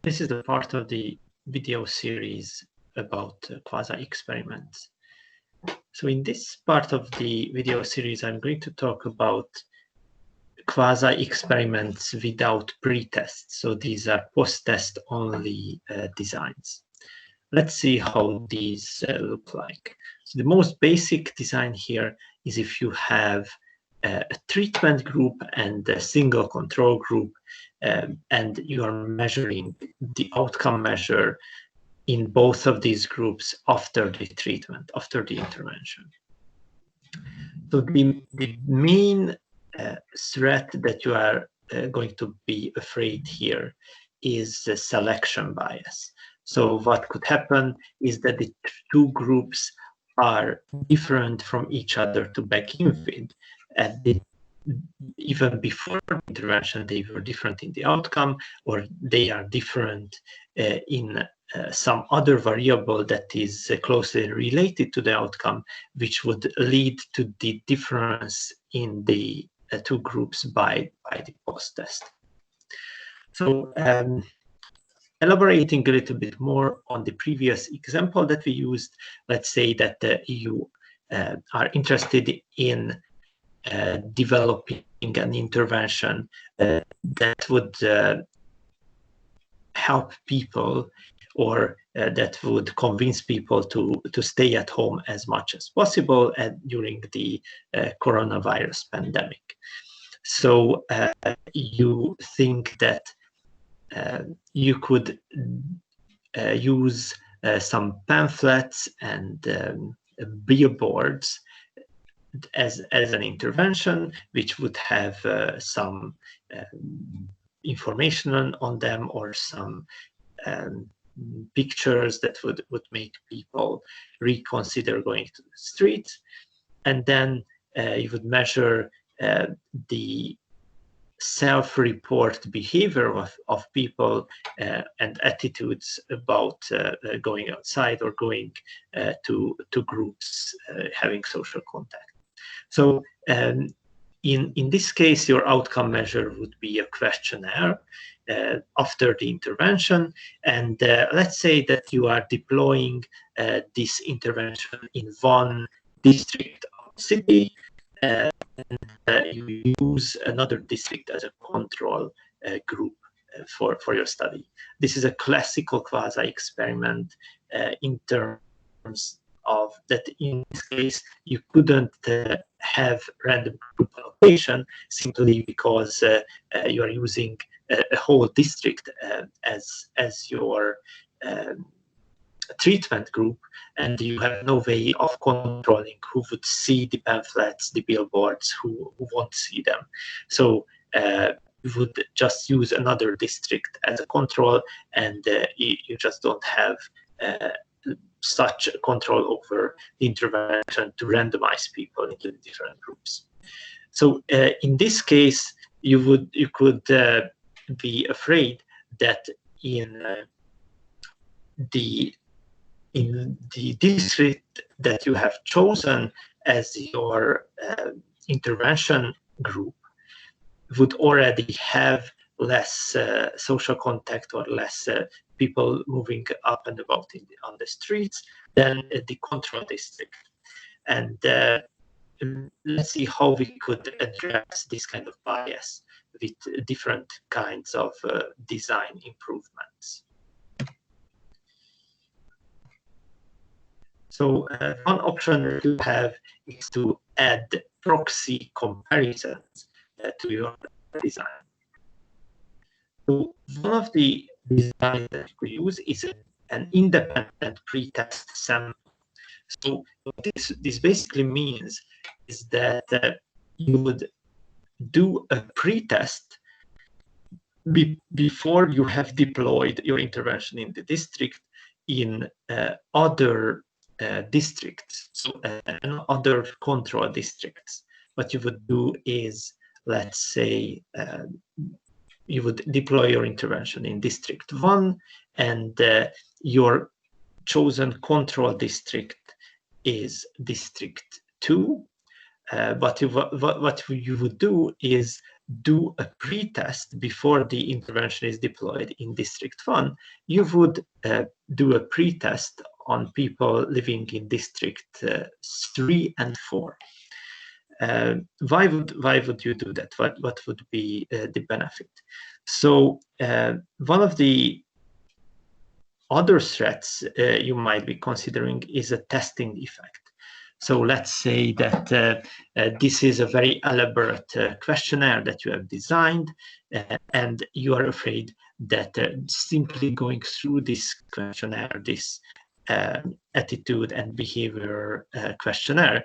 This is the part of the video series about quasi experiments. So in this part of the video series, I'm going to talk about quasi experiments without pre-tests. So these are post-test only designs. Let's see how these look like. So the most basic design here is if you have a treatment group and a single control group, and you are measuring the outcome measure in both of these groups after the treatment, after the intervention. So the main threat that you are going to be afraid here is the selection bias. So what could happen is that the two groups are different from each other to begin with. Even before intervention, they were different in the outcome, or they are different in some other variable that is closely related to the outcome, which would lead to the difference in the two groups by the post-test. So elaborating a little bit more on the previous example that we used, let's say that you are interested in developing an intervention that would help people, or that would convince people to stay at home as much as possible during the coronavirus pandemic. So you think that you could use some pamphlets and billboards as an intervention, which would have some information on them, or some pictures that would make people reconsider going to the streets. And then you would measure the self-report behavior of people and attitudes about going outside or going to groups, having social contact. So in this case, your outcome measure would be a questionnaire after the intervention. And let's say that you are deploying this intervention in one district of the city, and you use another district as a control group for your study. This is a classical quasi-experiment in terms of that. In this case, you couldn't have random group allocation simply because you are using a whole district as your treatment group, and you have no way of controlling who would see the pamphlets, the billboards, who won't see them. So you would just use another district as a control, and you just don't have such control over the intervention to randomize people into different groups. So in this case, you could be afraid that in the district that you have chosen as your intervention group would already have less social contact, or less people moving up and about on the streets than the control district. And let's see how we could address this kind of bias with different kinds of design improvements. So one option that you have is to add proxy comparisons to your design. So one of the designs that you could use is an independent pretest sample. So what this basically means is that you would do a pretest before you have deployed your intervention in the district in other districts, so other control districts. What you would do is, let's say, you would deploy your intervention in District 1, and your chosen control district is District 2. what you would do is do a pre-test before the intervention is deployed in District 1. You would do a pre-test on people living in District 3 and 4. Why would you do that? What would be the benefit? So one of the other threats you might be considering is a testing effect. So let's say that this is a very elaborate questionnaire that you have designed, and you are afraid that simply going through this questionnaire, this attitude and behavior questionnaire,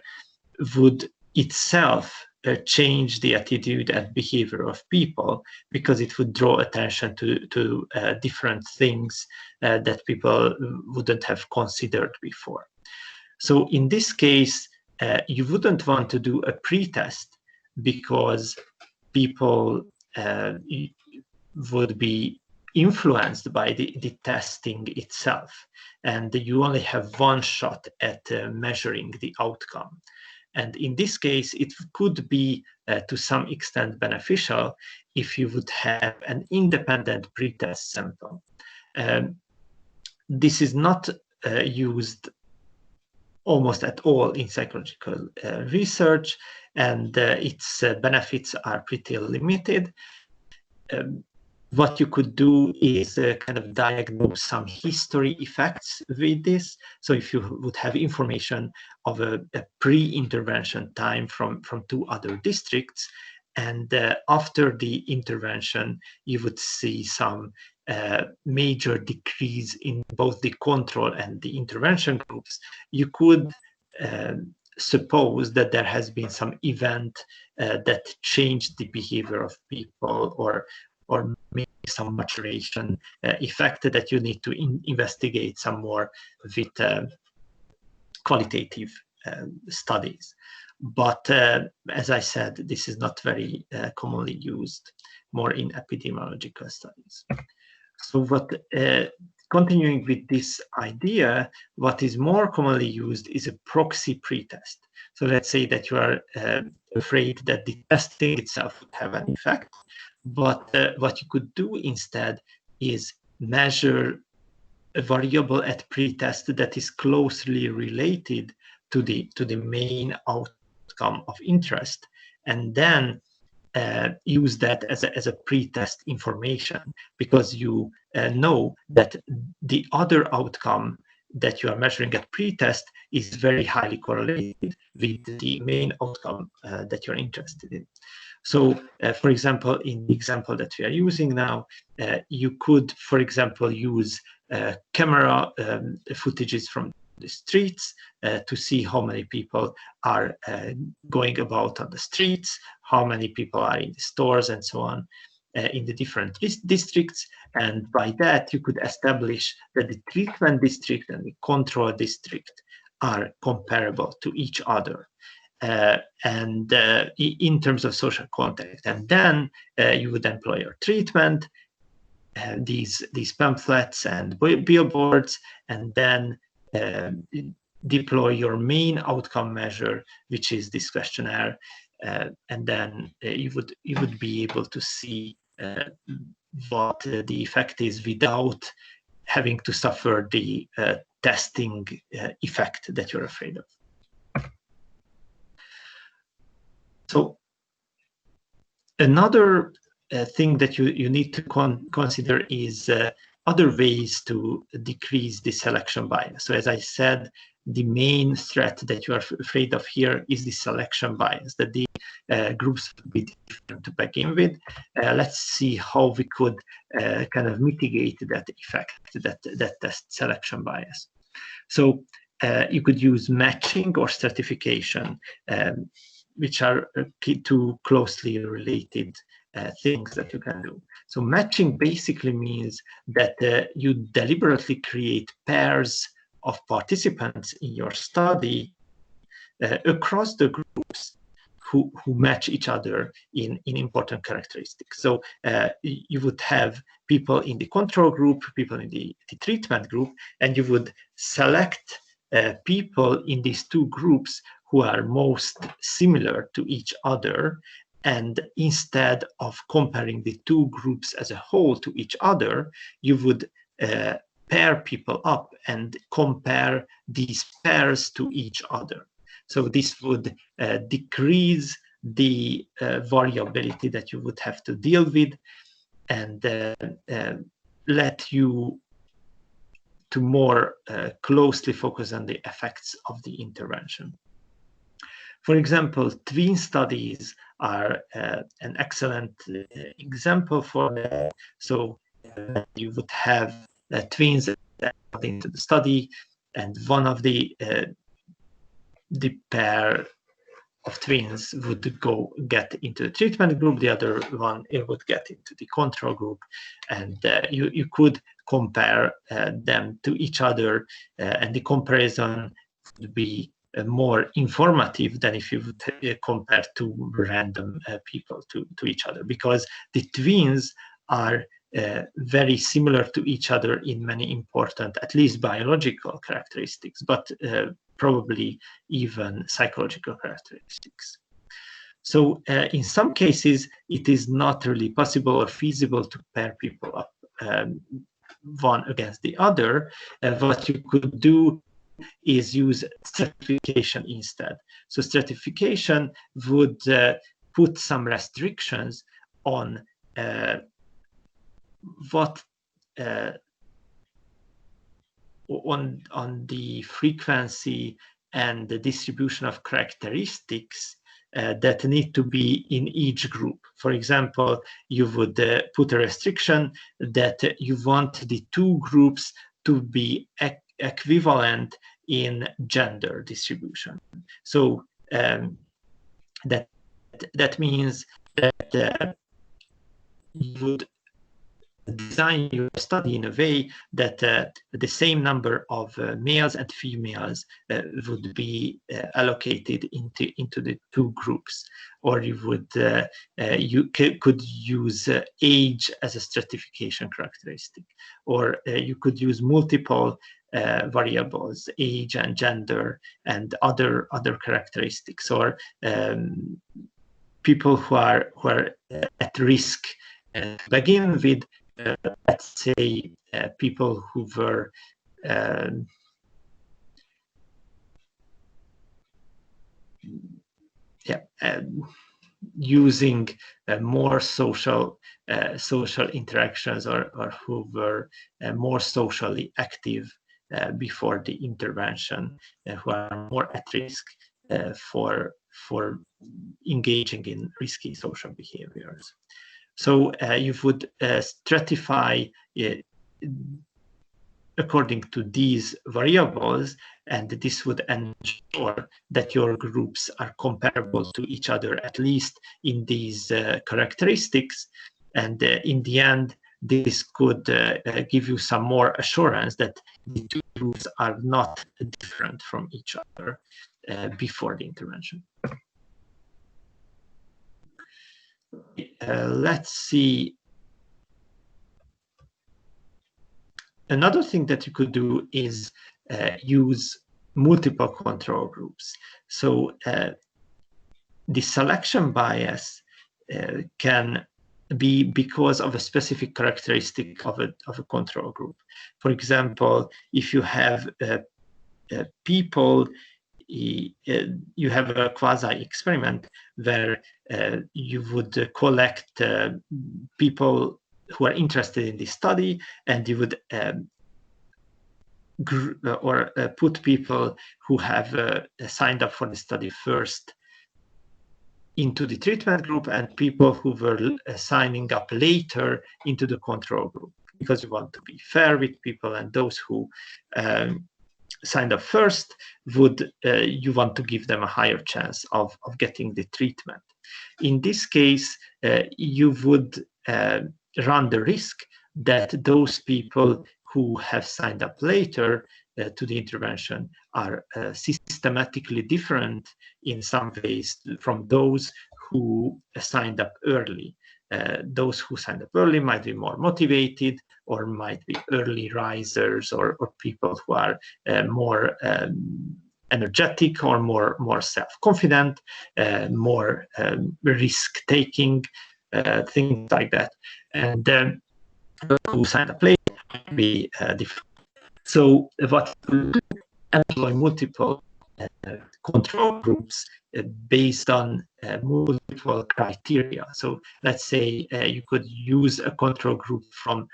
would itself change the attitude and behavior of people, because it would draw attention to different things that people wouldn't have considered before. So in this case, you wouldn't want to do a pre-test, because people would be influenced by the testing itself, and you only have one shot at measuring the outcome. And in this case, it could be to some extent beneficial if you would have an independent pre-test sample. This is not used almost at all in psychological research, and its benefits are pretty limited. What you could do is kind of diagnose some history effects with this. So if you would have information of a pre-intervention time from 2 other districts, and after the intervention, you would see some major decrease in both the control and the intervention groups, you could suppose that there has been some event that changed the behavior of people, or maybe some maturation effect that you need to investigate some more with qualitative studies. But as I said, this is not very commonly used, more in epidemiological studies. So continuing with this idea, what is more commonly used is a proxy pretest. So let's say that you are afraid that the testing itself would have an effect, but what you could do instead is measure a variable at pretest that is closely related to the main outcome of interest, and then use that as a pretest information, because you know that the other outcome that you are measuring at pretest is very highly correlated with the main outcome that you're interested in. So, for example, in the example that we are using now, you could, for example, use camera footages from the streets to see how many people are going about on the streets, how many people are in the stores, and so on, in the different districts. And by that, you could establish that the treatment district and the control district are comparable to each other. And in terms of social contact, and then you would employ your treatment, these pamphlets and billboards, and then deploy your main outcome measure, which is this questionnaire, and then you would be able to see what the effect is without having to suffer the testing effect that you're afraid of. So another thing that you need to consider is other ways to decrease the selection bias. So as I said, the main threat that you are afraid of here is the selection bias, that the groups would be different to begin with. Let's see how we could kind of mitigate that effect, that selection bias. So you could use matching or stratification, which are two closely related things that you can do. So matching basically means that you deliberately create pairs of participants in your study across the groups who match each other in important characteristics. So you would have people in the control group, people in the treatment group, and you would select people in these two groups who are most similar to each other, and instead of comparing the two groups as a whole to each other, you would pair people up and compare these pairs to each other. So this would decrease the variability that you would have to deal with, and let you to more closely focus on the effects of the intervention. For example, twin studies are an excellent example for that. So you would have twins into the study, and one of the pair of twins would get into the treatment group, the other one would get into the control group, and you could compare them to each other, and the comparison would be more informative than if you would compare two random people to each other, because the twins are very similar to each other in many important, at least biological characteristics, but probably even psychological characteristics. So in some cases, it is not really possible or feasible to pair people up one against the other. What you could do is use stratification instead. So stratification would put some restrictions on what on the frequency and the distribution of characteristics that need to be in each group. For example, you would put a restriction that you want the two groups to be equivalent in gender distribution. So that means that you would design your study in a way that the same number of males and females would be allocated into the two groups. Or you would could use age as a stratification characteristic, or you could use multiple variables, age and gender and other characteristics, or people who are at risk to begin with. Let's say people who were using more social interactions, or who were more socially active before the intervention, who are more at risk for engaging in risky social behaviors. So you would stratify according to these variables, and this would ensure that your groups are comparable to each other, at least in these characteristics. And in the end, this could give you some more assurance that the two groups are not different from each other before the intervention. Let's see. Another thing that you could do is use multiple control groups. So the selection bias can be because of a specific characteristic of a control group. For example, if you have people, you have a quasi experiment where you would collect people who are interested in this study, and you would put people who have signed up for the study first into the treatment group, and people who were signing up later into the control group, because you want to be fair with people, and those who signed up first would you want to give them a higher chance of getting the treatment. In this case, you would run the risk that those people who have signed up later to the intervention are systematically different in some ways from those who signed up early. Those who signed up early might be more motivated, or might be early risers, or people who are more energetic or more self-confident, more risk-taking, things like that. And who signed up late might be different. So what we employ multiple control groups based on multiple criteria. So let's say you could use a control group from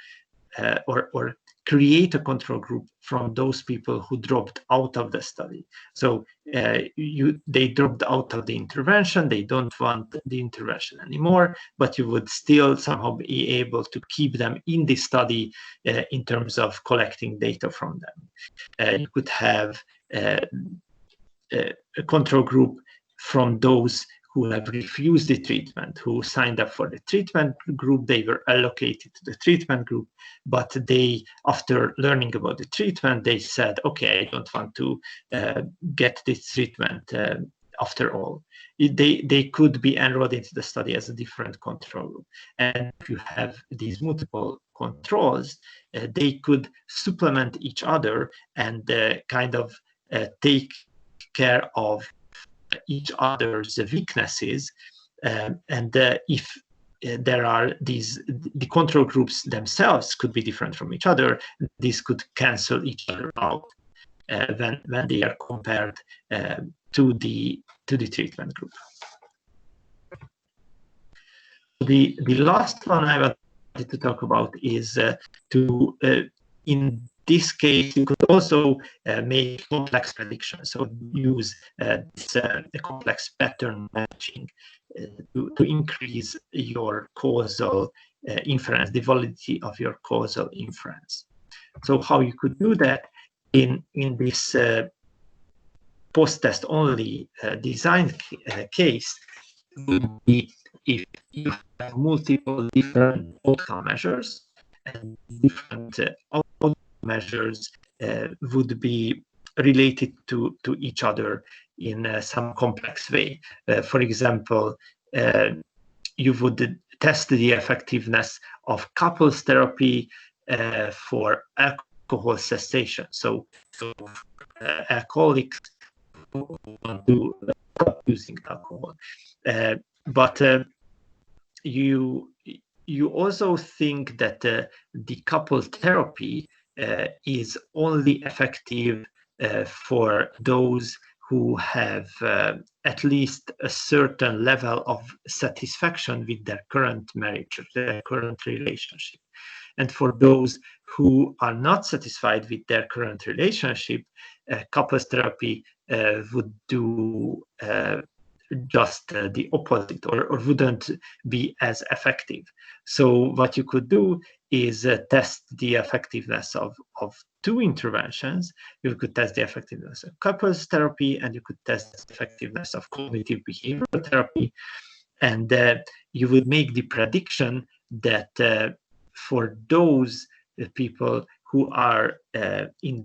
or create a control group from those people who dropped out of the study. So they dropped out of the intervention, they don't want the intervention anymore, but you would still somehow be able to keep them in the study in terms of collecting data from them. You could have a control group from those who have refused the treatment, who signed up for the treatment group. They were allocated to the treatment group, but they, after learning about the treatment, they said, okay, I don't want to get this treatment after all. They could be enrolled into the study as a different control group. And if you have these multiple controls, they could supplement each other and kind of take care of each other's weaknesses, and if there are the control groups themselves could be different from each other, these could cancel each other out when they are compared to the treatment group. The last one I wanted to talk about is in this case, you could also make complex predictions. So use this complex pattern matching to increase your causal inference, the validity of your causal inference. So how you could do that in this post-test only design case would be if you have multiple different outcome measures, and different outcome measures would be related to each other in some complex way. For example, you would test the effectiveness of couples therapy for alcohol cessation. So alcoholics who want to stop using alcohol, but you also think that the couple therapy is only effective for those who have at least a certain level of satisfaction with their current marriage, their current relationship. And for those who are not satisfied with their current relationship, couples therapy would do just the opposite, or wouldn't be as effective. So what you could do is test the effectiveness of two interventions. You could test the effectiveness of couples therapy, and you could test the effectiveness of cognitive behavioral therapy. And you would make the prediction that for those people who are in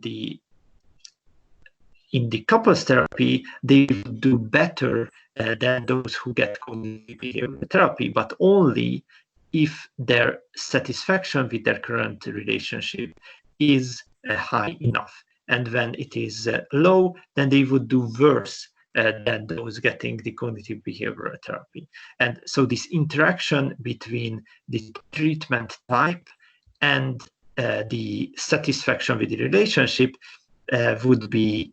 the couples therapy, they would do better than those who get cognitive behavioral therapy, but only if their satisfaction with their current relationship is high enough. And when it is low, then they would do worse than those getting the cognitive behavioral therapy. And so this interaction between the treatment type and the satisfaction with the relationship would be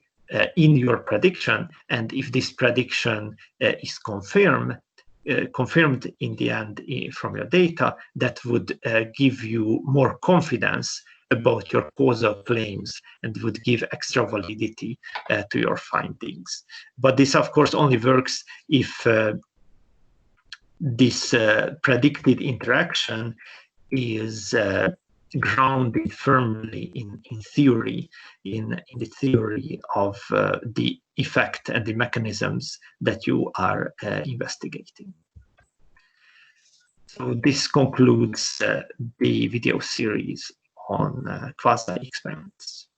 in your prediction. And if this prediction is confirmed in the end from your data, that would give you more confidence about your causal claims and would give extra validity to your findings. But this, of course, only works if this predicted interaction is grounded firmly in theory, in the theory of the effect and the mechanisms that you are investigating. So this concludes the video series on quasi experiments.